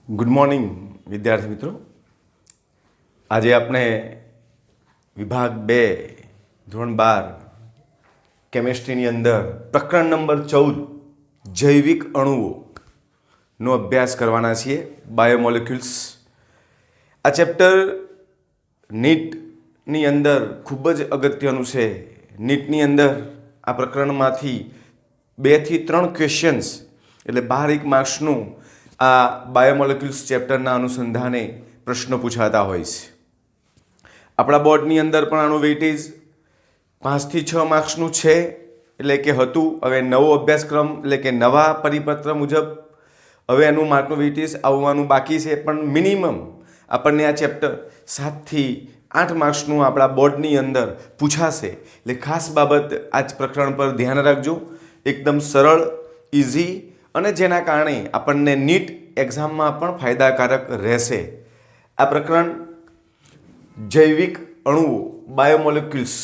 Good morning વિદ્યાર્થી મિત્રો. આજે આપણે વિભાગ 2 ધોરણ 12 કેમેસ્ટ્રીની અંદર પ્રકરણ નંબર 14 જૈવિક અણુઓનો અભ્યાસ કરવાના છીએ, બાયોમોલિક્યુલ્સ. આ ચેપ્ટર નીટની અંદર ખૂબ જ અગત્યનું છે. નીટની અંદર આ પ્રકરણમાંથી 2 થી 3 ક્વેશ્ચન્સ એટલે 12 માર્ક્સનું આ બાયોમોલિક્યુલ્સ ચેપ્ટરના અનુસંધાને પ્રશ્નો પૂછાતા હોય છે. આપણા બોર્ડની અંદર પણ આનું વેઇટેજ 5 થી 6 માર્ક્સનું છે, એટલે કે હતું. હવે નવો અભ્યાસક્રમ એટલે કે નવા પરિપત્ર મુજબ હવે એનું માર્કનું વેઇટેજ આવવાનું બાકી છે, પણ મિનિમમ આપણને આ ચેપ્ટર 7 થી 8 માર્ક્સનું આપણા બોર્ડની અંદર પૂછાશે. એટલે ખાસ બાબત આ જ પ્રકરણ પર ધ્યાન રાખજો. એકદમ સરળ, ઇઝી અને જેના કારણે આપણને નીટ એક્ઝામમાં પણ ફાયદાકારક રહેશે. આ પ્રકરણ જૈવિક અણુઓ, બાયોમોલિક્યુલ્સ.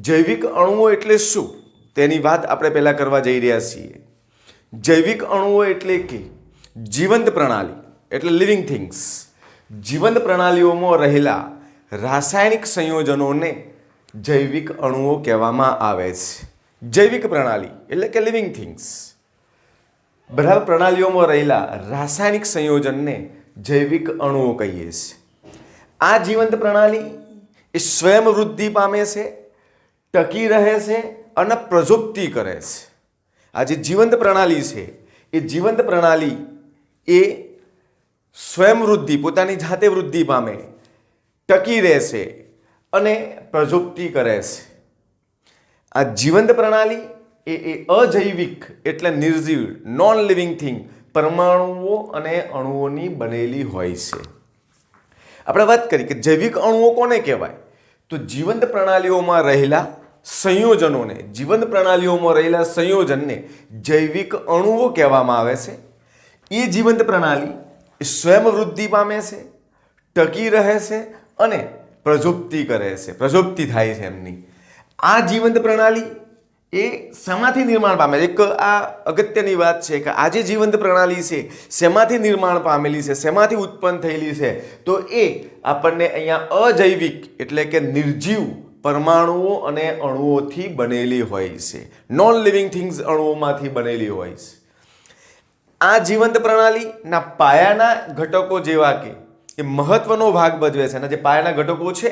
જૈવિક અણુઓ એટલે શું તેની વાત આપણે પહેલાં કરવા જઈ રહ્યા છીએ. જૈવિક અણુઓ એટલે કે જીવંત પ્રણાલી એટલે લિવિંગ થિંગ્સ. જીવંત પ્રણાલીઓમાં રહેલા રાસાયણિક સંયોજનોને જૈવિક અણુઓ કહેવામાં આવે છે. જૈવિક પ્રણાલી એટલે કે લિવિંગ થિંગ્સ, બરાબર. પ્રણાલીઓમાં રહેલા રાસાયણિક સંયોજનને જૈવિક અણુઓ કહીએ છીએ. આ જીવંત પ્રણાલી એ સ્વયં વૃદ્ધિ પામે છે, ટકી રહે છે અને પ્રજુક્તિ કરે છે. આ જે જીવંત પ્રણાલી છે એ જીવંત પ્રણાલી એ સ્વયં વૃદ્ધિ, પોતાની જાતે વૃદ્ધિ પામે, ટકી રહેશે અને પ્રજુક્તિ કરે છે. આ જીવંત પ્રણાલી એ અજૈવિક એટલે નિર્જીવ, નોન લિવિંગ થિંગ, પરમાણુઓ અને અણુઓની બનેલી હોય છે. આપણે વાત કરી કે જૈવિક અણુઓ કોને કહેવાય, તો જીવંત પ્રણાલીઓમાં રહેલા સંયોજનોને, જીવંત પ્રણાલીઓમાં રહેલા સંયોજનને જૈવિક અણુઓ કહેવામાં આવે છે. એ જીવંત પ્રણાલી એ સ્વયં વૃદ્ધિ પામે છે, ટકી રહે છે અને પ્રજુક્તિ કરે છે, પ્રજુક્તિ થાય છે એમની. આ જીવંત પ્રણાલી એ શેમાંથી નિર્માણ પામે? એક આ અગત્યની વાત છે કે આ જે જીવંત પ્રણાલી છે શેમાંથી નિર્માણ પામેલી છે, શેમાંથી ઉત્પન્ન થયેલી છે, તો એ આપણને અહીંયા અજૈવિક એટલે કે નિર્જીવ પરમાણુઓ અને અણુઓથી બનેલી હોય છે. નોન લિવિંગ થિંગ્સ અણુઓમાંથી બનેલી હોય છે. આ જીવંત પ્રણાલીના પાયાના ઘટકો જેવા કે એ મહત્વનો ભાગ ભજવે છે, અને જે પાયાના ઘટકો છે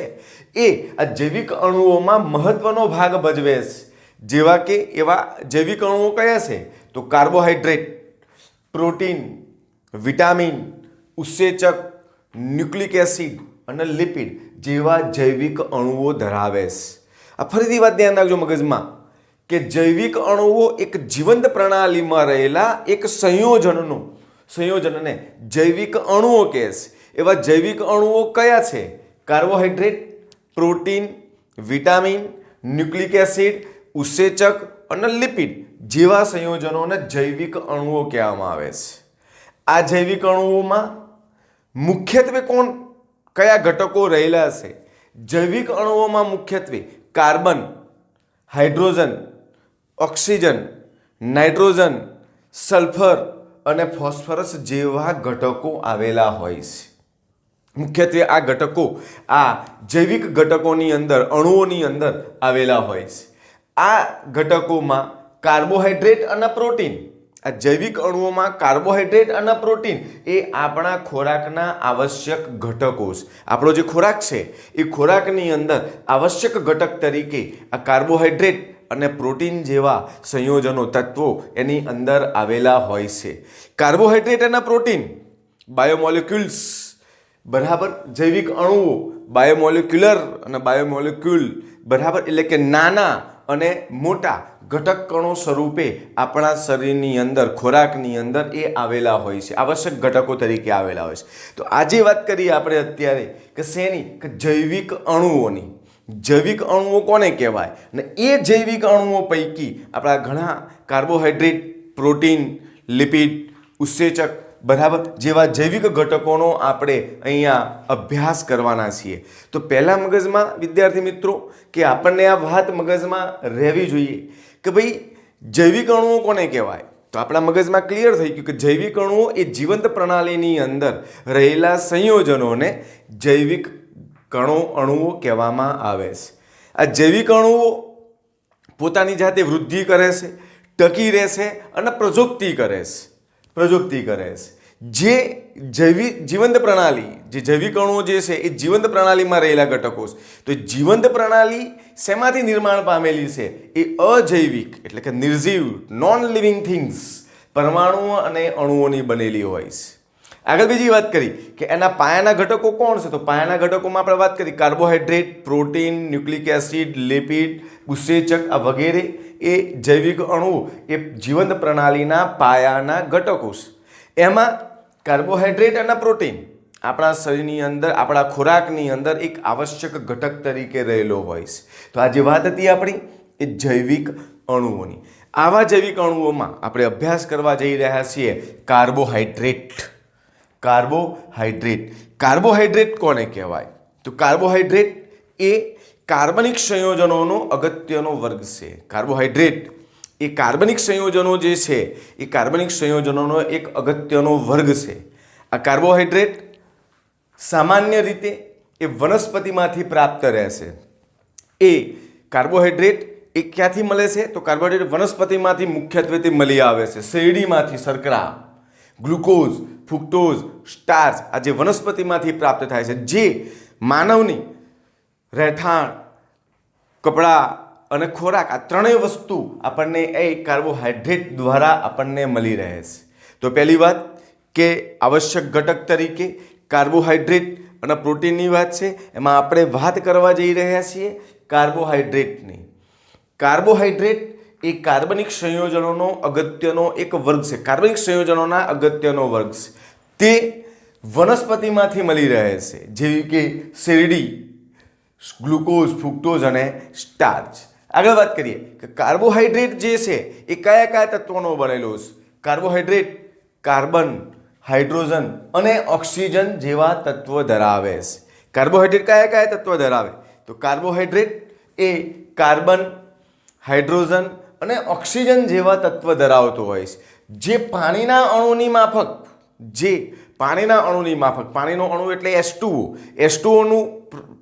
એ આ જૈવિક અણુઓમાં મહત્વનો ભાગ ભજવે છે. જેવા કે એવા જૈવિક અણુઓ કયા છે, તો કાર્બોહાઈડ્રેટ, પ્રોટીન, વિટામિન, ઉત્સેચક, ન્યુક્લિક એસિડ અને લિપિડ જેવા જૈવિક અણુઓ ધરાવે છે. આ ફરીથી વાત ધ્યાન રાખજો મગજમાં કે જૈવિક અણુઓ એક જીવંત પ્રણાલીમાં રહેલા એક સંયોજનને જૈવિક અણુઓ કહે છે. એવા જૈવિક અણુઓ કયા છે? Carbohydrate, protein, vitamin, nucleic acid, ઉત્સેચક અને લિપિડ જેવા સંયોજનોને જૈવિક અણુઓ કહેવામાં આવે છે. આ જૈવિક અણુઓમાં મુખ્યત્વે કયા ઘટકો રહેલા છે? જૈવિક અણુઓમાં મુખ્યત્વે carbon, hydrogen, oxygen, nitrogen, sulphur અને ફોસ્ફરસ જેવા ઘટકો આવેલા હોય છે. મુખ્યત્વે આ ઘટકો આ જૈવિક ઘટકોની અંદર, અણુઓની અંદર આવેલા હોય છે. આ ઘટકોમાં કાર્બોહાઈડ્રેટ અને પ્રોટીન, આ જૈવિક અણુઓમાં કાર્બોહાઈડ્રેટ અને પ્રોટીન એ આપણા ખોરાકના આવશ્યક ઘટકો છે. આપણો જે ખોરાક છે એ ખોરાકની અંદર આવશ્યક ઘટક તરીકે આ કાર્બોહાઈડ્રેટ અને પ્રોટીન જેવા સંયોજનો, તત્વો એની અંદર આવેલા હોય છે. કાર્બોહાઈડ્રેટ અને પ્રોટીન, બાયોમોલિક્યુલ્સ, બરાબર. જૈવિક અણુઓ, બાયોમોલિક્યુલર અને બાયોમોલિક્યુલ, બરાબર, એટલે કે નાના અને મોટા ઘટક કણો સ્વરૂપે આપણા શરીરની અંદર, ખોરાકની અંદર એ આવેલા હોય છે, આવશ્યક ઘટકો તરીકે આવેલા હોય છે. તો આજે વાત કરીએ આપણે અત્યારે કે શેની? કે જૈવિક અણુઓની. જૈવિક અણુઓ કોને કહેવાય? ને એ જૈવિક અણુઓ પૈકી આપણા ઘણા કાર્બોહાઈડ્રેટ, પ્રોટીન, લિપિડ, ઉત્સેચક, બરાબર, જેવા જૈવિક ઘટકોનો આપણે અહીંયા અભ્યાસ કરવાના છીએ. તો પહેલા મગજમાં વિદ્યાર્થી મિત્રો કે આપણને આ વાત મગજમાં રહેવી જોઈએ કે ભાઈ જૈવિક અણુઓ કોને કહેવાય? તો આપણા મગજમાં ક્લિયર થઈ ગયું કે જૈવિક અણુઓ એ જીવંત પ્રણાલીની અંદર રહેલા સંયોજનોને જૈવિક અણુઓ કહેવામાં આવે છે. આ જૈવિક અણુઓ પોતાની જાતે વૃદ્ધિ કરે છે, ટકી રહેશે અને પ્રજોક્તિ કરે છે. જે જીવંત પ્રણાલી, જે જૈવિક અણુઓ જે છે એ જીવંત પ્રણાલીમાં રહેલા ઘટકો છે. તો જીવંત પ્રણાલી શેમાંથી નિર્માણ પામેલી છે? એ અજૈવિક એટલે કે નિર્જીવ નોન લિવિંગ થિંગ્સ પરમાણુઓ અને અણુઓની બનેલી હોય છે. આગળ બીજી વાત કરી કે એના પાયાના ઘટકો કોણ છે? તો પાયાના ઘટકોમાં આપણે વાત કરી carbohydrate, protein, nucleic acid, lipid, ઉત્સેચક આ વગેરે એ જૈવિક અણુઓ એ જીવંત પ્રણાલીના પાયાના ઘટકો છે. એમાં કાર્બોહાઈડ્રેટ અને પ્રોટીન આપણા શરીરની અંદર, આપણા ખોરાકની અંદર એક આવશ્યક ઘટક તરીકે રહેલો હોય છે. તો આ જે વાત હતી આપણી એ જૈવિક અણુઓની. આવા જૈવિક અણુઓમાં આપણે અભ્યાસ કરવા જઈ રહ્યા છીએ કાર્બોહાઈડ્રેટ. કાર્બોહાઈડ્રેટ કોને કહેવાય? તો કાર્બોહાઈડ્રેટ એ કાર્બનિક સંયોજનોનો અગત્યનો વર્ગ છે. કાર્બોહાઈડ્રેટ એ કાર્બનિક સંયોજનો જે છે એ કાર્બનિક સંયોજનોનો એક અગત્યનો વર્ગ છે. આ કાર્બોહાઈડ્રેટ સામાન્ય રીતે એ વનસ્પતિમાંથી પ્રાપ્ત રહેશે. એ કાર્બોહાઈડ્રેટ એ ક્યાંથી મળે છે? તો કાર્બોહાઈડ્રેટ વનસ્પતિમાંથી મુખ્યત્વે તે મળી આવે છે. શેરડીમાંથી શર્કરા, ગ્લુકોઝ, ફ્રુક્ટોઝ, સ્ટાર્ચ આ જે વનસ્પતિમાંથી પ્રાપ્ત થાય છે. જે માનવની રહેઠાણ, કપડાં અને ખોરાક આ ત્રણેય વસ્તુ આપણને એ કાર્બોહાઈડ્રેટ દ્વારા આપણને મળી રહે છે. તો પહેલી વાત કે આવશ્યક ઘટક તરીકે કાર્બોહાઈડ્રેટ અને પ્રોટીનની વાત છે. એમાં આપણે વાત કરવા જઈ રહ્યા છીએ કાર્બોહાઈડ્રેટની. કાર્બોહાઈડ્રેટ એ કાર્બનિક સંયોજનોનો અગત્યનો એક વર્ગ છે. કાર્બનિક સંયોજનોના અગત્યનો વર્ગ છે. તે વનસ્પતિમાંથી મળી રહે છે, જેવી કે શેરડી, ગ્લુકોઝ, ફ્રુક્ટોઝ અને સ્ટાર્ચ. આગળ વાત કરીએ કે કાર્બોહાઈડ્રેટ જે છે એ કયા કયા તત્વોનો બનેલો છે? કાર્બોહાઈડ્રેટ કાર્બન, હાઇડ્રોજન અને ઓક્સિજન જેવા તત્વો ધરાવે છે. કાર્બોહાઈડ્રેટ કયા કયા તત્વો ધરાવે? તો કાર્બોહાઈડ્રેટ એ કાર્બન, હાઇડ્રોજન અને ઓક્સિજન જેવા તત્વ ધરાવતો હોય છે. જે પાણીના અણુની માફક, પાણીનો અણુ એટલે H2O નું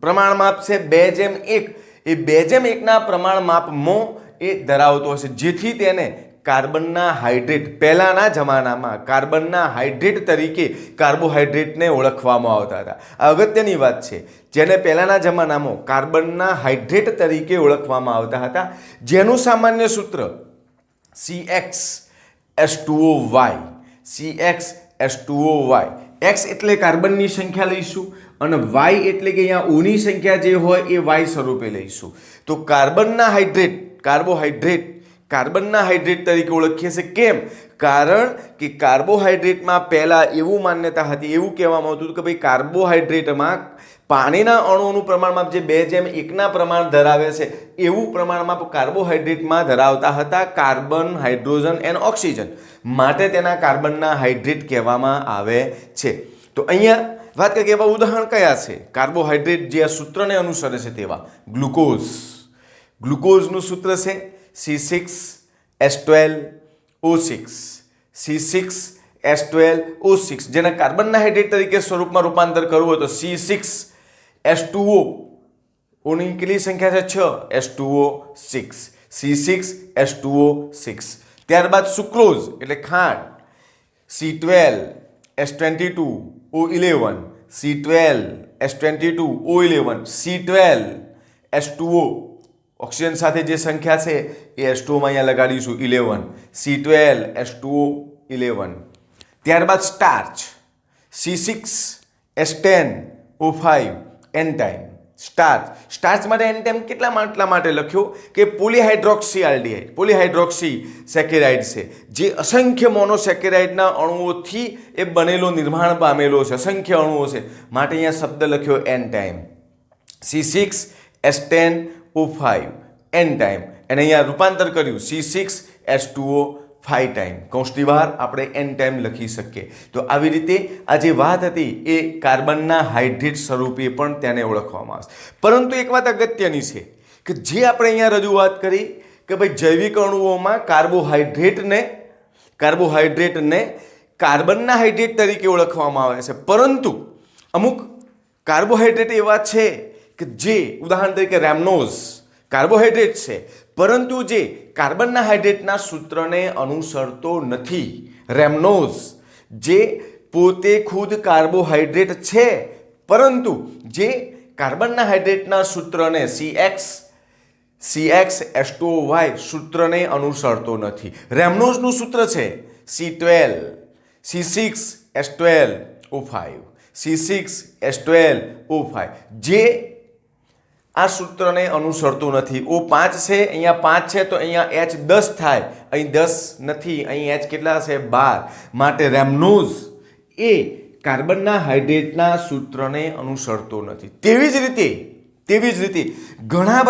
પ્રમાણ માપ છે 2:1. એ 2:1ના પ્રમાણ માપમાં એ ધરાવતો હશે, જેથી તેને કાર્બનના હાઇડ્રેટ, પહેલાના જમાનામાં કાર્બનના હાઇડ્રેટ તરીકે કાર્બોહાઈડ્રેટને ઓળખવામાં આવતા હતા. આ અગત્યની વાત છે. જેને પહેલાના જમાનામાં કાર્બનના હાઇડ્રેટ તરીકે ઓળખવામાં આવતા હતા, જેનું સામાન્ય સૂત્ર CxH2OY. CxH2OY. X એટલે કાર્બનની સંખ્યા લઈશું અને Y એટલે કે અહીંયા ઓની સંખ્યા જે હોય એ Y સ્વરૂપે લઈશું. તો કાર્બનના હાઇડ્રેટ તરીકે ઓળખીએ છીએ. કેમ? કારણ કે કાર્બોહાઈડ્રેટમાં પહેલાં એવું માન્યતા હતી, એવું કહેવામાં આવતું હતું કે ભાઈ કાર્બોહાઈડ્રેટમાં પાણીના અણુઓનું પ્રમાણમાં જે 2:1ના પ્રમાણ ધરાવે છે એવું પ્રમાણમાં કાર્બોહાઈડ્રેટમાં ધરાવતા હતા કાર્બન, હાઇડ્રોજન એન્ડ ઓક્સિજન. માટે તેના કાર્બનના હાઇડ્રેટ કહેવામાં આવે છે. તો અહીંયા વાત કરીએ કે એવા ઉદાહરણ કયા છે કાર્બોહાઈડ્રેટ જે આ સૂત્રને અનુસરે છે તેવા? ગ્લુકોઝનું સૂત્ર છે C6H12O6. C6H12O6 જેને કાર્બનના હાઇડ્રેટ તરીકે સ્વરૂપમાં રૂપાંતર કરવું હોય તો C6H2O ઓની કેટલી સંખ્યા છે? 6 C6H2O6. ત્યારબાદ સુક્રોઝ એટલે ખાંડ C12H22O11. C12H22O11. ઓક્સિજન સાથે જે સંખ્યા છે એ H2O અહીંયા લગાડીશું 11. C12H2O11. ત્યારબાદ સ્ટાર્ચ C6H10O5 એન્ટાઇમ. સ્ટાર્ચ માટે એન્ટાઇમ એટલા માટે લખ્યો કે પોલીહાઇડ્રોક્સી સેકેરાઇડ છે, જે અસંખ્ય મોનોસેકેરાઇડના અણુઓથી એ બનેલો, નિર્માણ પામેલો છે. અસંખ્ય અણુઓ છે માટે અહીંયા શબ્દ લખ્યો એન્ટાઇમ. C6H10O5 એન્ટાઇમ. અને અહીંયા રૂપાંતર કર્યું C6H2O5 ટાઈમ. કૌંસની બહાર આપણે એન ટાઈમ લખી શકીએ. તો આવી રીતે આ જે વાત હતી એ કાર્બનના હાઇડ્રેટ સ્વરૂપે પણ તેને ઓળખવામાં આવે છે. પરંતુ એક વાત અગત્યની છે કે જે આપણે અહીંયા રજૂઆત કરી કે ભાઈ જૈવિક અણુઓમાં કાર્બોહાઈડ્રેટને કાર્બનના હાઇડ્રેટ તરીકે ઓળખવામાં આવે છે, પરંતુ અમુક કાર્બોહાઈડ્રેટ એવા છે કે જે ઉદાહરણ તરીકે રેમનોઝ કાર્બોહાઈડ્રેટ છે, પરંતુ જે કાર્બનના હાઇડ્રેટના સૂત્રને અનુસરતો નથી. રેમનોઝ જે પોતે ખુદ કાર્બોહાઈડ્રેટ છે, પરંતુ જે કાર્બનના હાઇડ્રેટના સૂત્રને CHH2OY સૂત્રને અનુસરતો નથી. રેમનોઝનું સૂત્ર છે C6H12O5 C6H12O5 જે આ સૂત્રને અનુસરતું નથી. O5 છે, અહીંયા 5 છે તો અહીંયા H10 થાય, અહીં 10 નથી, અહીં H કેટલા છે 12. માટે રેમનોઝ એ કાર્બનના હાઇડ્રેટના સૂત્રને અનુસરતો નથી. તેવી જ રીતે ઘણા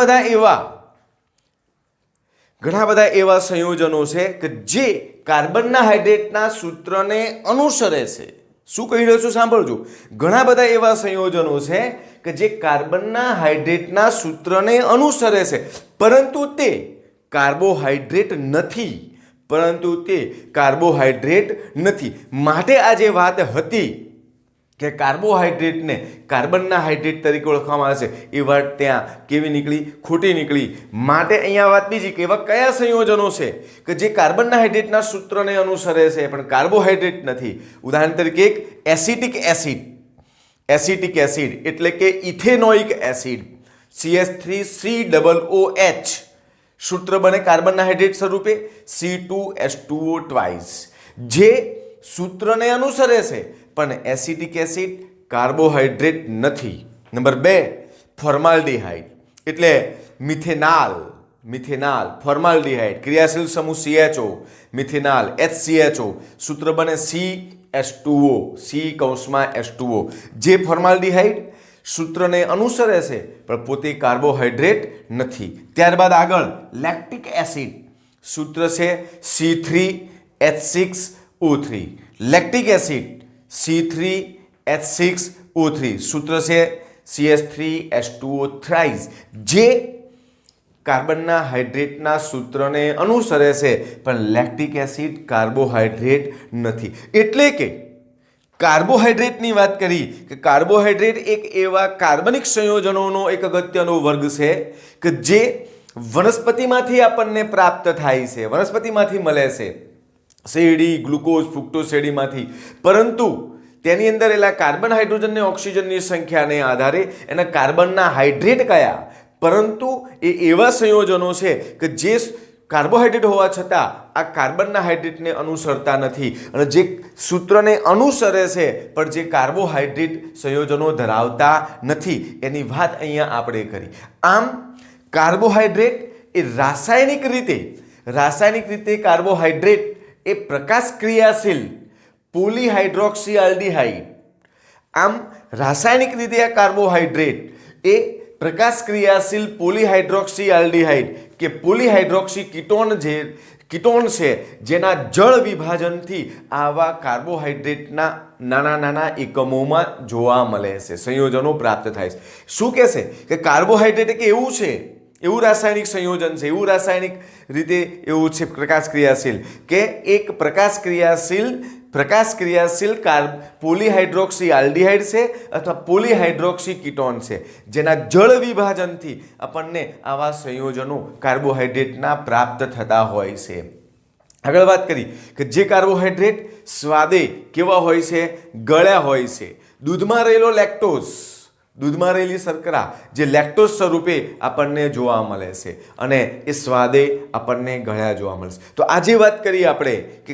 બધા એવા સંયોજનો છે કે જે કાર્બનના હાઇડ્રેટના સૂત્રને અનુસરે છે. શું કહી રહ્યો છું સાંભળજો. ઘણા બધા એવા સંયોજનો છે કે જે કાર્બનના હાઇડ્રેટના સૂત્રને અનુસરે છે, પરંતુ તે કાર્બોહાઈડ્રેટ નથી. માટે આ જે વાત હતી કે કાર્બોહાઈડ્રેટને કાર્બનના હાઇડ્રેટ તરીકે ઓળખવામાં આવે છે, એ વાત ત્યાં કેવી નીકળી? ખોટી નીકળી. માટે અહીંયા વાત બીજી કે એવા કયા સંયોજનો છે કે જે કાર્બનના હાઇડ્રેટના સૂત્રને અનુસરે છે પણ કાર્બોહાઈડ્રેટ નથી. ઉદાહરણ તરીકે એક એસિટિક એસિડ એટલે કે ઇથેનોઇક એસિડ CH3COOH સૂત્ર બને કાર્બનના હાઇડ્રેટ સ્વરૂપે C2H2O ટ્વાઇસ, જે સૂત્રને અનુસરે છે પણ એસિટિક એસિડ કાર્બોહાઈડ્રેટ નથી. નંબર 2 ફોર્માલ્ડિહાઇડ એટલે મિથેનાલ ફોર્માલ્ડિહાઇડ ક્રિયાશીલ સમૂહ CHO મિથેનાલ HCHO સૂત્ર બને CH2O જે ફોર્માલ્ડિહાઇડ સૂત્રને અનુસરે છે પણ પોતે કાર્બોહાઈડ્રેટ નથી. ત્યારબાદ આગળ લેક્ટિક એસિડ સૂત્ર છે C3H6O3 લેક્ટિક એસિડ C3H6O3 સૂત્ર છે CH3H2O થ્રાઇસ, જે કાર્બનના હાઇડ્રેટના સૂત્રને અનુસરે છે પણ લેક્ટિક એસિડ કાર્બોહાઈડ્રેટ નથી. એટલે કે કાર્બોહાઈડ્રેટની વાત કરી કે કાર્બોહાઈડ્રેટ એક એવા કાર્બનિક સંયોજનોનો એક અગત્યનો વર્ગ છે કે જે વનસ્પતિમાંથી આપણને પ્રાપ્ત થાય છે, વનસ્પતિમાંથી મળે છે, શેરડી, ગ્લુકોઝ, ફ્રુક્ટોઝ શેરડીમાંથી. પરંતુ તેની અંદર એલા કાર્બન, હાઇડ્રોજન અને ઓક્સિજનની સંખ્યાને આધારે એના કાર્બનના હાઇડ્રેટ કયા, પરંતુ એ એવા સંયોજનો છે કે જે કાર્બોહાઈડ્રેટ હોવા છતાં આ કાર્બનના હાઇડ્રેટને અનુસરતા નથી અને જે સૂત્રને અનુસરે છે પણ જે કાર્બોહાઈડ્રેટ સંયોજનો ધરાવતા નથી, એની વાત અહીંયા આપણે કરી. આમ કાર્બોહાઈડ્રેટ એ રાસાયણિક રીતે કાર્બોહાઈડ્રેટ એ પ્રકાશ ક્રિયાશીલ પોલીહાઇડ્રોક્સી આલ્ડીહાઇડ. આમ રાસાયણિક રીતે આ કાર્બોહાઈડ્રેટ એ પ્રકાશ ક્રિયાશીલ પોલીહાઇડ્રોક્સી આલ્ડીહાઇડ કે પોલીહાઇડ્રોક્સી કીટોન છે, જેના જળ વિભાજનથી આવા કાર્બોહાઈડ્રેટના નાના એકમોમાં જોવા મળે છે, સંયોજનો પ્રાપ્ત થાય છે. શું કહેશે કે કાર્બોહાઈડ્રેટ એક એવું રાસાયણિક સંયોજન છે, એવું રાસાયણિક રીતે એવું છે પ્રકાશ ક્રિયાશીલ કે એક પ્રકાશ ક્રિયાશીલ પોલીહાઇડ્રોક્સી આલ્ડીહાઇડ છે અથવા પોલીહાઇડ્રોક્સી કીટોન છે, જેના જળ વિભાજનથી આપણને આવા સંયોજનો કાર્બોહાઈડ્રેટના પ્રાપ્ત થતા હોય છે. આગળ વાત કરી કે જે કાર્બોહાઈડ્રેટ સ્વાદે કેવા હોય છે? ગળ્યા હોય છે. દૂધમાં રહેલો લેક્ટોઝ, દૂધમાં રહેલી શર્કરા જે લેક્ટોઝ સ્વરૂપે આપણને જોવા મળે છે અને એ સ્વાદે આપણને ગળ્યા જોવા મળે છે. તો આજે વાત કરીએ આપણે કે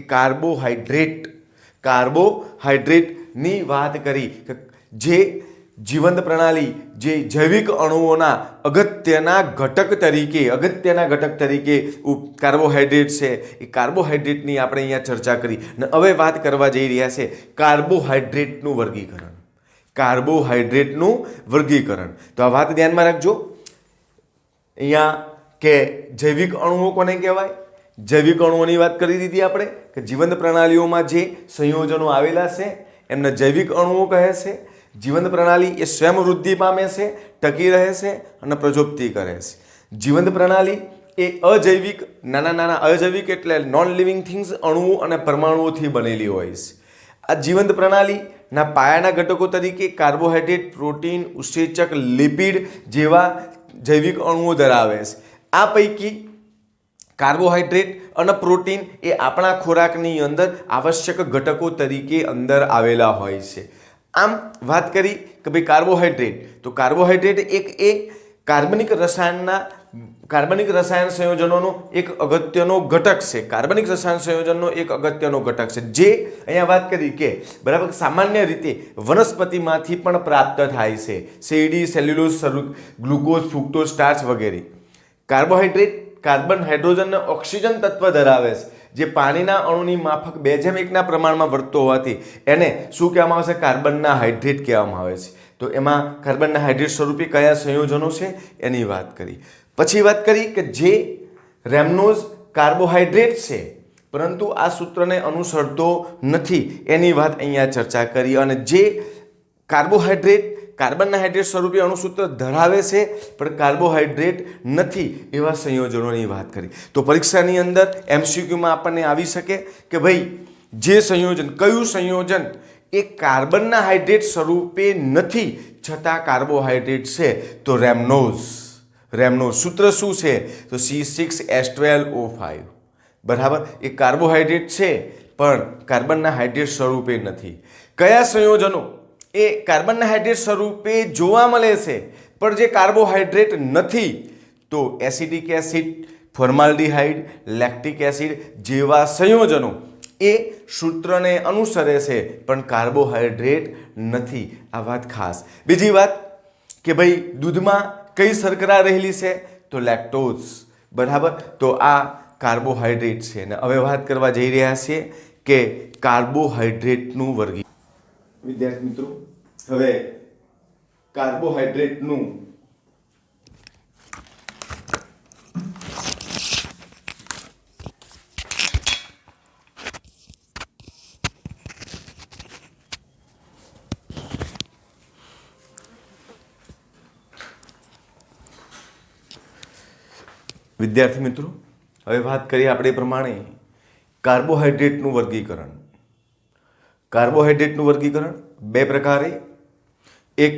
કાર્બોહાઈડ્રેટની વાત કરી કે જે જીવંત પ્રણાલી, જે જૈવિક અણુઓના અગત્યના ઘટક તરીકે કાર્બોહાઈડ્રેટ છે, એ કાર્બોહાઈડ્રેટની આપણે અહીંયા ચર્ચા કરી અને હવે વાત કરવા જઈ રહ્યા છે કાર્બોહાઈડ્રેટનું વર્ગીકરણ. તો આ વાત ધ્યાનમાં રાખજો. અહીંયા કે જૈવિક અણુઓ કોને કહેવાય? જૈવિક અણુઓની વાત કરી દીધી આપણે કે જીવંત પ્રણાલીઓમાં જે સંયોજનો આવેલા છે એમને જૈવિક અણુઓ કહે છે. જીવંત પ્રણાલી એ સ્વયં વૃદ્ધિ પામે છે, ટકી રહે છે અને પ્રજોપ્તિ કરે છે. જીવંત પ્રણાલી એ અજૈવિક નાના નાના અજૈવિક એટલે નોન લિવિંગ થિંગ્સ અણુઓ અને પરમાણુઓથી બનેલી હોય છે. આ જીવંત પ્રણાલીના પાયાના ઘટકો તરીકે કાર્બોહાઈડ્રેટ, પ્રોટીન, ઉત્સેચક, લિપિડ જેવા જૈવિક અણુઓ ધરાવે છે. આ પૈકી કાર્બોહાઈડ્રેટ અને પ્રોટીન એ આપણા ખોરાકની અંદર આવશ્યક ઘટકો તરીકે અંદર આવેલા હોય છે. આમ વાત કરી કે ભાઈ કાર્બોહાઈડ્રેટ, તો કાર્બોહાઈડ્રેટ એ કાર્બનિક રસાયણ સંયોજનોનો એક અગત્યનો ઘટક છે. કાર્બનિક રસાયણ સંયોજનનો એક અગત્યનો ઘટક છે, જે અહીંયા વાત કરી કે બરાબર સામાન્ય રીતે વનસ્પતિમાંથી પણ પ્રાપ્ત થાય છે. શેરડી, સેલ્યુલોઝ, ગ્લુકોઝ, ફ્રુક્ટોઝ, સ્ટાર્ચ વગેરે. કાર્બોહાઈડ્રેટ કાર્બન, હાઇડ્રોજન અને ઓક્સિજન તત્વ ધરાવે છે, જે પાણીના અણુની માફક 2:1 પ્રમાણમાં વર્તતો હોવાથી એને શું કહેવામાં આવે છે? કાર્બનના હાઇડ્રેટ કહેવામાં આવે છે. તો એમાં કાર્બનના હાઇડ્રેટ સ્વરૂપે કયા સંયોજનો છે એની વાત કરી. પછી વાત કરી કે જે રેમનોઝ કાર્બોહાઈડ્રેટ છે પરંતુ આ સૂત્રને અનુસરતો નથી એની વાત અહીંયા ચર્ચા કરી. અને જે કાર્બોહાઈડ્રેટ કાર્બનના હાઇડ્રેટ સ્વરૂપે અણુસૂત્ર ધરાવે છે પણ કાર્બોહાઈડ્રેટ નથી એવા સંયોજનોની વાત કરી. તો પરીક્ષાની અંદર MCQમાં આપણને આવી શકે કે ભાઈ જે સંયોજન, કયું સંયોજન એ કાર્બનના હાઇડ્રેટ સ્વરૂપે નથી છતાં કાર્બોહાઈડ્રેટ છે? તો રેમનોઝ. સૂત્ર શું છે? તો C6H12O5. બરાબર, એ કાર્બોહાઈડ્રેટ છે પણ કાર્બનના હાઇડ્રેટ સ્વરૂપે નથી. કયા સંયોજનો એ કાર્બનના હાઇડ્રેટ સ્વરૂપે જોવા મળે છે પણ જે કાર્બોહાઈડ્રેટ નથી? તો acidic acid, formaldehyde, lactic acid જેવા સંયોજનો એ સૂત્રને અનુસરે છે પણ કાર્બોહાઈડ્રેટ નથી. આ વાત ખાસ. બીજી વાત કે ભાઈ દૂધમાં કઈ શર્કરા રહેલી છે? તો લેક્ટોઝ. બરાબર, તો આ કાર્બોહાઈડ્રેટ છે. અને હવે વાત કરવા જઈ રહ્યા છીએ કે કાર્બોહાઈડ્રેટનું વર્ગીકરણ. વિદ્યાર્થી મિત્રો, હવે કાર્બોહાઈડ્રેટનું વિદ્યાર્થી મિત્રો, હવે વાત કરીએ આપણે પ્રમાણે કાર્બોહાઈડ્રેટનું વર્ગીકરણ. કાર્બોહાઈડ્રેટનું વર્ગીકરણ બે પ્રકારે. એક,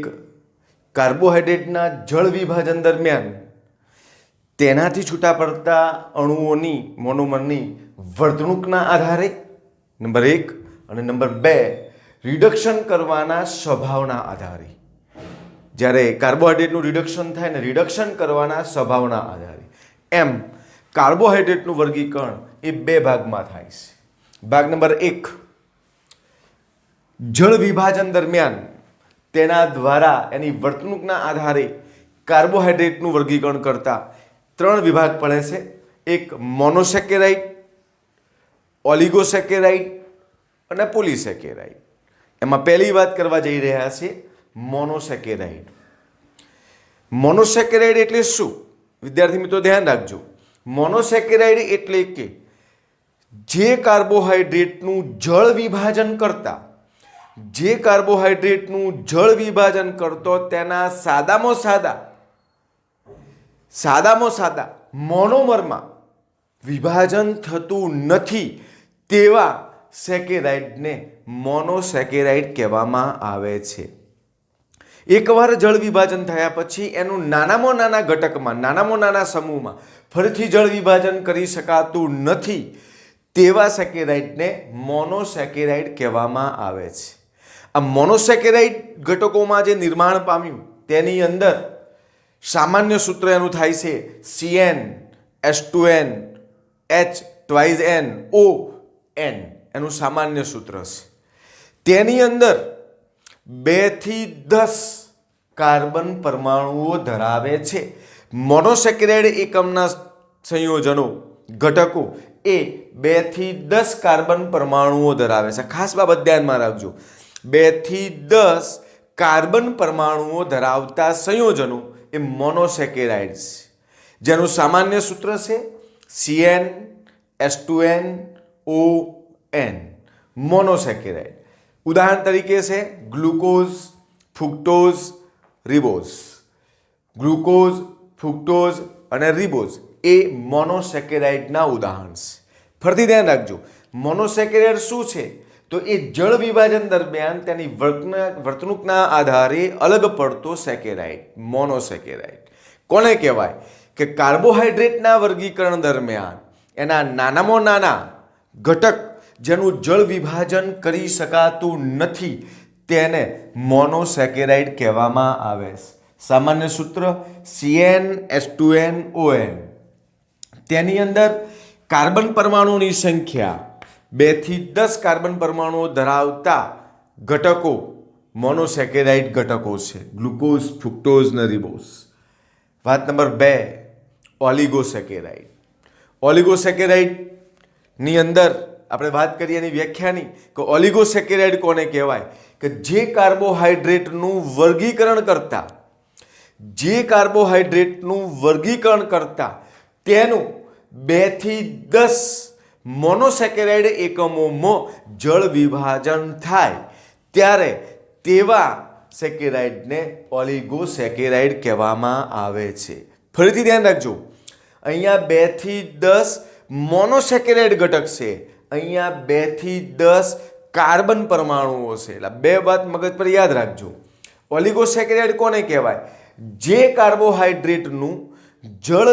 કાર્બોહાઈડ્રેટના જળ વિભાજન દરમિયાન તેનાથી છૂટા પડતા અણુઓની મોનોમરની વર્તણૂકના આધારે, નંબર 1. અને નંબર 2, રિડક્શન કરવાના સ્વભાવના આધારે. જ્યારે કાર્બોહાઈડ્રેટનું રિડક્શન થાય ને, રિડક્શન કરવાના સ્વભાવના આધારે. એમ કાર્બોહાઈડ્રેટનું વર્ગીકરણ એ બે ભાગમાં થાય છે. ભાગ નંબર 1, જળ વિભાજન દરમિયાન તેના દ્વારા એની વર્તણૂકના આધારે કાર્બોહાઈડ્રેટનું વર્ગીકરણ કરતા 3 વિભાગ પડે છે. એક મોનોસેકેરાઇડ, ઓલિગોસેકેરાઇડ અને પોલિસેકેરાઇડ. એમાં પહેલી વાત કરવા જઈ રહ્યા છીએ મોનોસેકેરાઇડ. મોનોસેકેરાઇડ એટલે શું? વિદ્યાર્થી મિત્રો ધ્યાન રાખજો. મોનોસેકેરાઇડ એટલે કે જે કાર્બોહાઈડ્રેટનું જળ વિભાજન કરતો તેના સાદામાં સાદા મોનોમરમાં વિભાજન થતું નથી તેવા સેકેરાઇડને મોનોસેકેરાઇડ કહેવામાં આવે છે. એકવાર જળ વિભાજન થયા પછી એનું નાનામાં નાના ઘટકમાં, નાનામાં નાના સમૂહમાં ફરીથી જળ વિભાજન કરી શકાતું નથી તેવા સેકેરાઇડને મોનોસેકેરાઇડ કહેવામાં આવે છે. આ મોનોસેકેરાઇડ ઘટકોમાં જે નિર્માણ પામ્યું તેની અંદર સામાન્ય સૂત્ર એનું થાય છે CnH2n H2NON. એનું સામાન્ય સૂત્ર છે. તેની અંદર 2 થી 10 કાર્બન પરમાણુઓ ધરાવે છે. મોનોસેકેરાઇડ એકમના સંયોજનો, ઘટકો એ 2 થી 10 કાર્બન પરમાણુઓ ધરાવે છે. ખાસ બાબત ધ્યાનમાં રાખજો, 2 થી 10 કાર્બન પરમાણુઓ ધરાવતા સંયોજનો એ મોનોસેકેરાઇડ્સ, જેનું સામાન્ય સૂત્ર છે CnH2NON. મોનોસેકેરાઇડ ઉદાહરણ તરીકે છે glucose, fructose, ribose. Glucose, fructose, અને રિબોઝ એ મોનોસેકેરાઇડના ઉદાહરણ છે. ફરીથી ધ્યાન રાખજો, મોનોસેકેરાઇડ શું છે? તો એ જળ વિભાજન દરમિયાન તેની વર્તણૂકના આધારે અલગ પડતો સેકેરાઇડ, મોનોસેકેરાઇડ. કોને કહેવાય? કે કાર્બોહાઈડ્રેટના વર્ગીકરણ દરમિયાન એના નાનામાં નાના ઘટક જેનું જળ વિભાજન કરી શકાતું નથી તેને મોનોસેકેરાઇડ કહેવામાં આવે છે. સામાન્ય સૂત્ર CnH2nOn. તેની અંદર કાર્બન પરમાણુની સંખ્યા 2 થી 10 કાર્બન પરમાણુઓ ધરાવતા ઘટકો મોનોસેકેરાઇડ ઘટકો છે. ગ્લુકોઝ, ફ્રુક્ટોઝ ને રિબોઝ. વાત નંબર 2, ઓલિગોસેકેરાઇડ. ઓલિગોસેકેરાઇડની અંદર આપણે વાત કરીએ એની વ્યાખ્યાની કે ઓલિગોસેકેરાઇડ કોને કહેવાય? કે જે કાર્બોહાઈડ્રેટનું વર્ગીકરણ કરતા તેનું 2 થી 10 મોનોસેકેરાઇડ એકમોમાં જળ વિભાજન થાય ત્યારે તેવા સેકેરાઇડને ઓલિગોસેકેરાઇડ કહેવામાં આવે છે. ફરીથી ધ્યાન રાખજો, અહીંયા 2 થી 10 મોનોસેકેરાઇડ ઘટક છે, અહીંયા 2 થી 10 કાર્બન પરમાણુઓ છે. એટલે બે વાત મગજ પર યાદ રાખજો. ઓલિગોસેકેરાઇડ કોને કહેવાય? જે કાર્બોહાઈડ્રેટનું જળ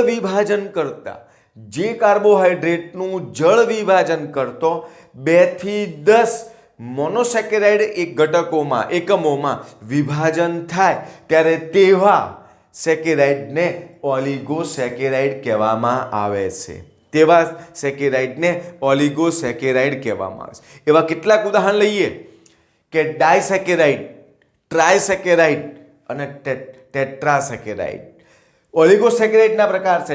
વિભાજન કરતો 2 થી 10 મોનોસેકેરાઇડ એકમોમાં વિભાજન થાય ત્યારે તેવા સેકેરાઇડને ઓલિગોસેકેરાઇડ કહેવામાં આવે છે. એવા કેટલાક ઉદાહરણ લઈએ કે ડાયસેકેરાઇડ, ટ્રાયસેકેરાઇડ અને ટેટ્રાસેકેરાઇડ. ઓલિગોસેકેરાઇડના પ્રકાર છે.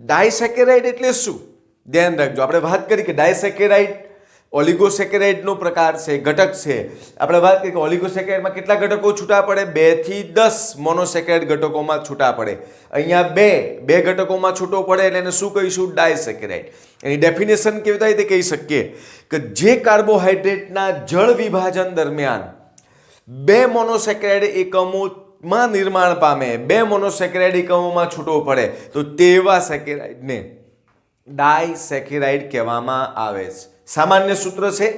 ડાયસેકેરાઇડ એટલે શું? ધ્યાન રાખજો, આપણે વાત કરી કે ડાયસેકેરાઇડ ઓલિગોસેકેરાઇડનો પ્રકાર છે, ઘટક છે. આપણે વાત કરી કે ઓલિગોસેકેરાઇડમાં કેટલા ઘટકો છૂટા પડે? 2 થી 10 મોનોસેકેરાઇડ ઘટકોમાં છૂટા પડે. અહીંયા બે ઘટકોમાં છૂટો પડે એટલે એને શું કહીશું? ડાયસેકેરાઇડ. એની ડેફિનેશન કેવી થાય તે કહી શકીએ કે જે કાર્બોહાઈડ્રેટના જળ વિભાજન દરમિયાન 2 મોનોસેકેરાઇડ એકમોમાં નિર્માણ પામે, 2 મોનોસેકેરાઇડ એકમોમાં છૂટો પડે તો તેવા સેકેરાઇડને ડાયસેકેરાઇડ કહેવામાં આવે છે. સામાન્ય સૂત્ર છે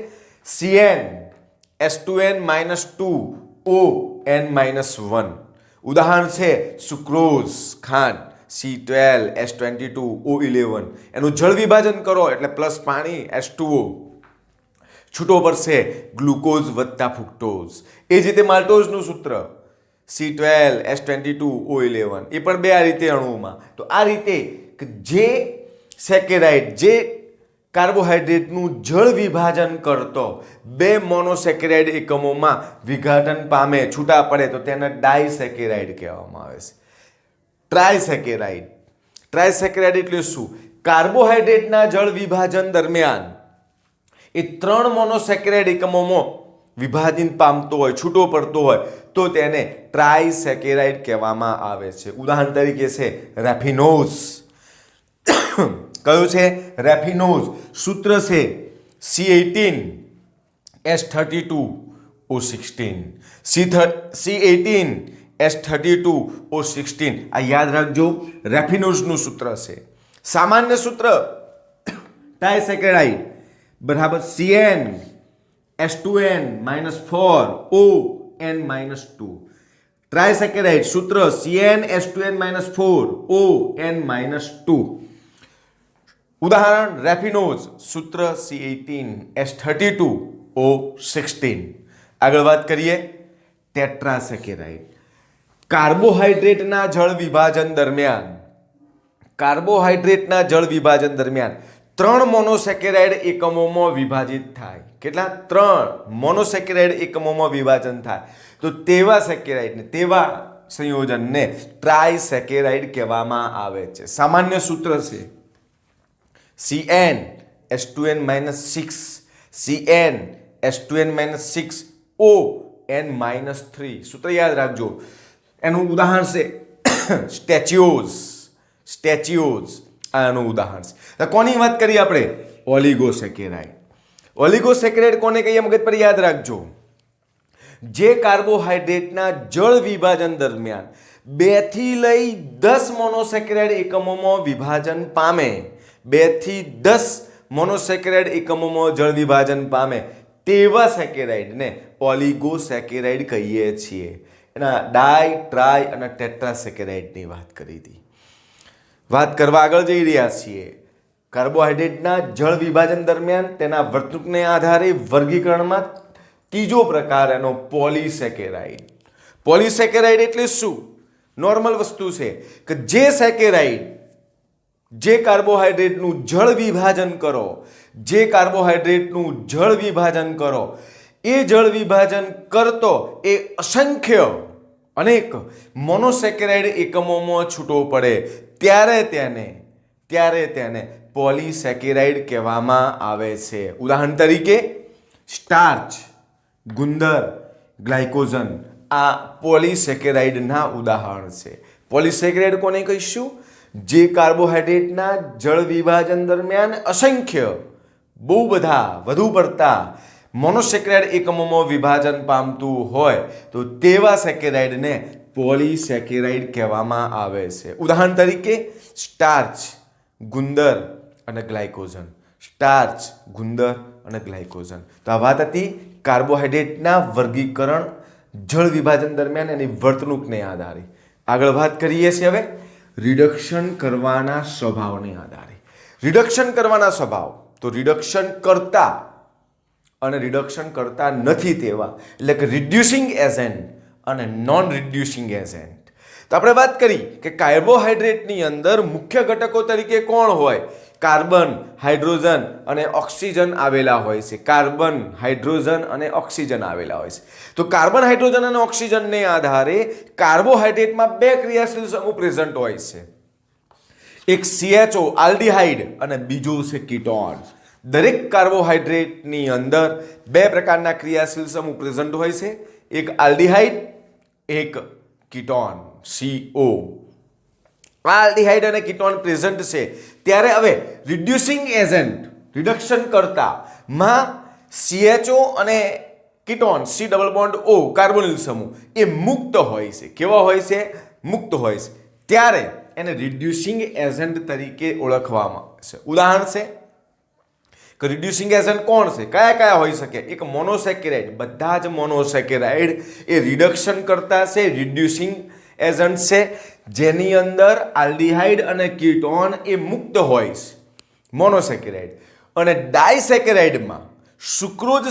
CnH2n-2ON-1. ઉદાહરણ છે સુક્રોઝ, ખાંડ, C12H22O11. એનું જળ વિભાજન કરો એટલે પ્લસ પાણી H2O છૂટો પડશે, ગ્લુકોઝ વત્તા ફ્રુક્ટોઝ. એ જ રીતે માલ્ટોઝનું સૂત્ર C12H22O11, એ પણ બે આ રીતે અણુઓમાં. તો આ રીતે જે સેકેરાઇડ, જે કાર્બોહાઈડ્રેટનું જળ વિભાજન કરતો 2 મોનોસેકેરાઇડ એકમોમાં વિઘટન પામે, છૂટા પડે તો તેને ડાયસેકેરાઇડ કહેવામાં આવે છે. ટ્રાયસેકેરાઇડ એટલે શું? કાર્બોહાઈડ્રેટના જળ વિભાજન દરમિયાન એ 3 મોનોસેકેરાઇડ એકમોમાં વિભાજન પામતો હોય, છૂટો પડતો હોય તો તેને ટ્રાયસેકેરાઇડ કહેવામાં આવે છે. ઉદાહરણ તરીકે છે રેફિનોઝ. કયું છે? રેફિનોઝ. સૂત્ર છે C18H32O16. C18H32O16 આ યાદ રાખજો, રેફિનોઝનું સૂત્ર છે. સામાન્ય સૂત્ર ડાયસેકેરાઇડ બરાબર CnH2n-4ON-2. ટ્રાયસેકેરાઇડ સૂત્ર CnH2n-4ON-2. ઉદાહરણ રેફિનોઝ, સૂત્ર C18H32O16. આગળ વાત કરીએ ટેટ્રાસેકેરાઇડ. કાર્બોહાઈડ્રેટના જળ વિભાજન દરમિયાન 3 મોનોસેકેરાઇડ એકમોમાં વિભાજિત થાય. કેટલા? 3 મોનોસેકેરાઇડ એકમોમાં વિભાજન થાય તો તેવા સેકેરાઇડને, તેવા સંયોજનને ટ્રાયસેકેરાઇડ કહેવામાં આવે છે. સામાન્ય સૂત્ર છે CnH2n-6, CnH2n-6ON-3. સૂત્ર યાદ રાખજો. એનું ઉદાહરણ છે સ્ટેચ્યુઓઝ. આનું ઉદાહરણ છે. તો કોની વાત કરીએ આપણે? ઓલિગોસેકેરાઇડ કોને કહીએ? મગજ પર યાદ રાખજો. જે કાર્બોહાઈડ્રેટના જળ વિભાજન દરમિયાન 2 થી લઈ 10 મોનોસેકેરાઇડ એકમોમાં વિભાજન પામે, 2 થી 10 મોનોસેકેરાઇડ એકમોમાં જળ વિભાજન પામે તેવા સેકેરાઇડને ઓલિગોસેકેરાઇડ કહીએ છીએ. એના ડાય, ટ્રાય અને ટેટ્રાસેકેરાઇડની વાત કરી હતી. વાત કરવા આગળ જઈ રહ્યા છીએ. કાર્બોહાઈડ્રેટના જળ વિભાજન દરમિયાન તેના વર્તણૂકને આધારે વર્ગીકરણમાં ત્રીજો પ્રકાર એનો પોલીસેકેરાઇડ. પોલીસેકેરાઇડ એટલે શું? નોર્મલ વસ્તુ છે કે જે સેકેરાઇડ જે કાર્બોહાઈડ્રેટનું જળ વિભાજન કરો, જે કાર્બોહાઈડ્રેટનું જળ વિભાજન કરો, એ જળ વિભાજન કરતો એ અસંખ્ય અનેક મોનોસેકેરાઇડ એકમોમાં છૂટો પડે ત્યારે તેને પોલીસેકેરાઇડ કહેવામાં આવે છે. ઉદાહરણ તરીકે સ્ટાર્ચ, ગુંદર, ગ્લાયકોઝન આ પોલીસેકેરાઇડના ઉદાહરણ છે. પોલીસેકેરાઇડ કોને કહીશું? જે કાર્બોહાઈડ્રેટના જળ વિભાજન દરમિયાન અસંખ્ય વધુ પડતા મોનોસેકેરાઇડ એકમોમાં વિભાજન પામતું હોય તો તેવા સેકેરાઇડને પોલીસેકેરાઇડ કહેવામાં આવે છે. ઉદાહરણ તરીકે સ્ટાર્ચ, ગુંદર અને ગ્લાયકોઝન. સ્ટાર્ચ, ગુંદર અને ગ્લાયકોઝન. તો આ વાત હતી કાર્બોહાઈડ્રેટના વર્ગીકરણ જળ વિભાજન દરમિયાન એની વર્તણૂકને આધારે. આગળ વાત કરીએ છીએ હવે રિડક્શન કરવાના સ્વભાવને આધારે. રિડક્શન કરવાના સ્વભાવ તો રિડક્શન કરતા અને રિડક્શન કરતા નથી તેવા, એટલે કે રિડ્યુસિંગ એજન્ટ અને નોન રિડ્યુસિંગ એજન્ટ. તો આપણે વાત કરી કે કાર્બોહાઈડ્રેટની અંદર મુખ્ય ઘટકો તરીકે કોણ હોય? કાર્બન, હાઇડ્રોજન અને ઓક્સિજન આવેલા હોય છે. કાર્બન, હાઇડ્રોજન અને ઓક્સિજન આવેલા હોય છે. તો કાર્બન, હાઇડ્રોજન અને ઓક્સિજનને આધારે કાર્બોહાઈડ્રેટમાં 2 ક્રિયાશીલ સમૂહ પ્રેઝન્ટ હોય છે. એક CHO આલ્ડીહાઇડ અને બીજો છે કીટોન. દરેક કાર્બોહાઈડ્રેટની અંદર 2 પ્રકારના ક્રિયાશીલ સમૂહ પ્રેઝન્ટ હોય છે. એક આલ્ડીહાઇડ, એક કીટોન CO. આલ્ડીહાઇડ અને કીટોન પ્રેઝન્ટ છે ત્યારે હવે રિડ્યુસિંગ એજન્ટ રિડક્શન કરતા માં CHO અને ketone C double bond O carbonyl સમૂહ એ મુક્ત હોય છે. કેવા હોય છે? મુક્ત હોય છે. ત્યારે એને રિડ્યુસિંગ એજન્ટ તરીકે ઓળખવામાં આવે છે. ઉદાહરણ છે કે રિડ્યુસિંગ એજન્ટ કોણ છે? કયા હોઈ શકે? એક મોનોસેકેરાઇડ. બધા જ મોનોસેકેરાઇડ એ રિડક્શન કરતા છે, રિડ્યુસિંગ એજન્ટ છે, જેની અંદર આલ્ડીહાઇડ અને કીટોન એ મુક્ત હોય છે, મોનોસેકેરાઇડ. અને ડાયસેકેરાઇડમાં સુક્રોઝ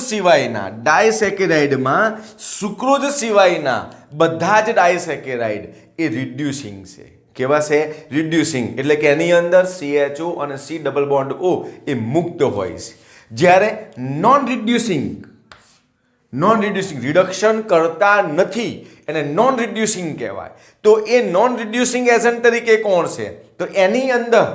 સિવાયના બધા જ ડાયસેકેરાઇડ એ રિડ્યુસિંગ છે. કેવા છે? રિડ્યુસિંગ. એટલે કે એની અંદર CHO અને C ડબલ બોન્ડ O એ મુક્ત હોય છે. જ્યારે નોન રિડ્યુસિંગ રિડક્શન કરતા નથી એને નોન રિડ્યુસિંગ કહેવાય. તો એ નોન રિડ્યુસિંગ એજન્ટ તરીકે કોણ છે? તો એની અંદર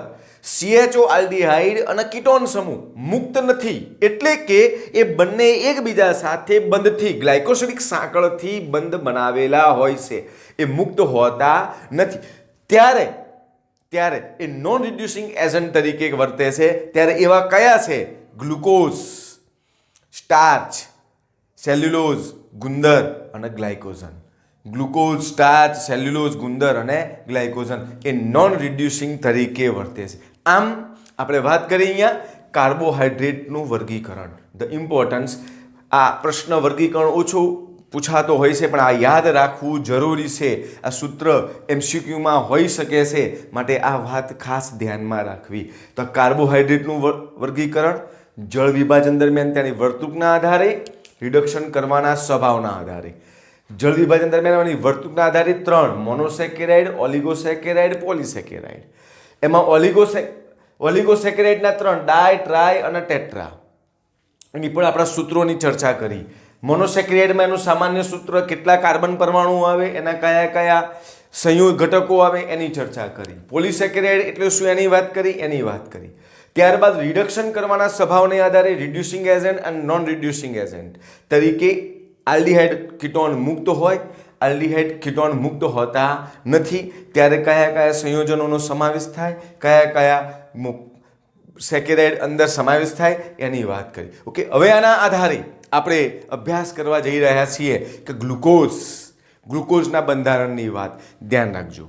CHO આલ્ડીહાઇડ અને કીટોન સમૂહ મુક્ત નથી, એટલે કે એ બંને એકબીજા સાથે બંધથી ગ્લાયકોસિડિક સાંકળથી બંધ બનાવેલા હોય છે, એ મુક્ત હોતા નથી. ત્યારે એ નોન રિડ્યુસિંગ એજન્ટ તરીકે વર્તે છે. ત્યારે એવા કયા છે? ગ્લુકોઝ, સ્ટાર્ચ, સેલ્યુલોઝ, ગુંદર અને ગ્લાયકોઝન. ગ્લુકોઝ, સ્ટાર્ચ, સેલ્યુલોઝ, ગુંદર અને ગ્લાયકોઝન એ નોન રિડ્યુસિંગ તરીકે વર્તે છે. આમ આપણે વાત કરી અહીંયા કાર્બોહાઈડ્રેટનું વર્ગીકરણ, ધ ઇમ્પોર્ટન્સ. આ પ્રશ્ન વર્ગીકરણ ઓછું પૂછાતો હોય છે, પણ આ યાદ રાખવું જરૂરી છે. આ સૂત્ર MCQમાં હોઈ શકે છે, માટે આ વાત ખાસ ધ્યાનમાં રાખવી. તો કાર્બોહાઈડ્રેટનું વર્ગીકરણ જળ વિભાજન દરમિયાન તેની વર્તણૂકના આધારે, રિડક્શન કરવાના સ્વભાવના આધારે. જળ વિભાજન દરમિયાન વર્તણૂકના આધારે 3 મોનોસેકેરાઇડ, ઓલિગોસેકેરાઇડ, પોલીસેકેરાઇડ. એમાં ઓલિગોસેકેરાઇડના 3 ડાય, ટ્રાય અને ટેટ્રા. એની પણ આપણા સૂત્રોની ચર્ચા કરી. મોનોસેકેરાઇડમાં એનું સામાન્ય સૂત્ર, કેટલા કાર્બન પરમાણુ આવે, એના કયા સંયોગ ઘટકો આવે એની ચર્ચા કરી. પોલીસેકેરાઇડ એટલે શું એની વાત કરી. ત્યારબાદ રિડક્શન કરવાના સ્વભાવને આધારે રિડ્યુસિંગ એજન્ટ અને નોન રિડ્યુસિંગ એજન્ટ તરીકે આલ્ડીહાઇડ કીટોન મુક્ત હોય, આલ્ડીહાઇડ કીટોન મુક્ત હોતા નથી. ત્યારે કયા સંયોજનોનો સમાવેશ થાય, કયા સેકેરાઇડ અંદર સમાવેશ થાય એની વાત કરી. ઓકે, હવે આના આધારે આપણે અભ્યાસ કરવા જઈ રહ્યા છીએ કે ગ્લુકોઝ ગ્લુકોઝના બંધારણની વાત ધ્યાન રાખજો.